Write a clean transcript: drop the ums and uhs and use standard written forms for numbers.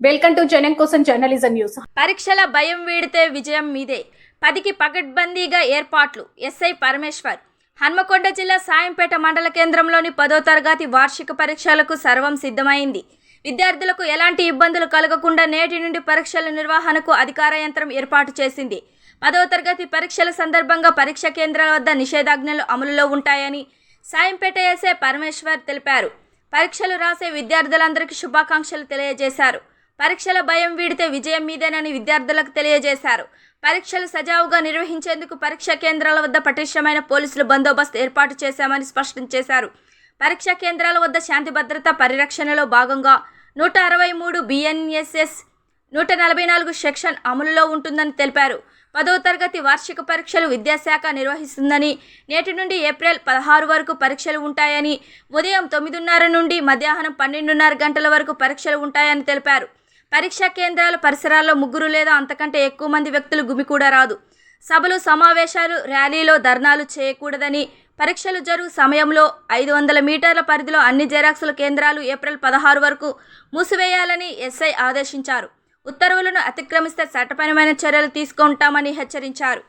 Welcome to జనం కోసం journalism news. పరీక్షల భయం వీడితే విజయం మీదే. 10కి పకడ్బందీగా ఏర్పాట్లు. ఎస్ఐ పరమేశ్వర్. హన్మకొండ జిల్లా సాయంపేట మండల కేంద్రంలోని 10వ తరగతి వార్షిక పరీక్షలకు సర్వం సిద్ధమైంది. విద్యార్థులకు ఎలాంటి ఇబ్బందులు కలగకుండా నేటి నుండి పరీక్షల నిర్వహణకు అధికార యంత్రం ఏర్పాటు చేసింది. 10వ తరగతి పరీక్షల సందర్భంగా పరీక్ష కేంద్రాల వద్ద నిషేధాజ్ఞలు అమలులో ఉంటాయని సాయంపేట ఎస్ఐ పరమేశ్వర్ తెలిపారు. పరీక్షలు రాసే విద్యార్థులందరికీ శుభాకాంక్షలు తెలియజేశారు. పరీక్షల భయం వీడితే విజయం మీదేనని విద్యార్థులకు తెలియజేశారు. పరీక్షలు సజావుగా నిర్వహించేందుకు పరీక్షా కేంద్రాల వద్ద పటిష్టమైన పోలీసులు బందోబస్తు ఏర్పాటు చేశామని స్పష్టం చేశారు. పరీక్షా కేంద్రాల వద్ద శాంతి భద్రత పరిరక్షణలో భాగంగా 163 BNSS 144 సెక్షన్ అమలులో ఉంటుందని తెలిపారు. 10వ తరగతి వార్షిక పరీక్షలు విద్యాశాఖ నిర్వహిస్తుందని, నేటి నుండి ఏప్రిల్ 16 వరకు పరీక్షలు ఉంటాయని, ఉదయం 9:30 నుండి మధ్యాహ్నం 12:30 గంటల వరకు పరీక్షలు ఉంటాయని తెలిపారు. పరీక్షా కేంద్రాల పరిసరాల్లో 3 లేదా అంతకంటే ఎక్కువ మంది వ్యక్తులు గుమికూడరాదు. సభలు, సమావేశాలు, ర్యాలీలో ధర్నాలు చేయకూడదని, పరీక్షలు జరుగు సమయంలో 500 మీటర్ల పరిధిలో అన్ని జెరాక్సుల కేంద్రాలు ఏప్రిల్ 16 వరకు మూసివేయాలని ఎస్ఐ ఆదేశించారు. ఉత్తర్వులను అతిక్రమిస్తే చట్టపరమైన చర్యలు తీసుకుంటామని హెచ్చరించారు.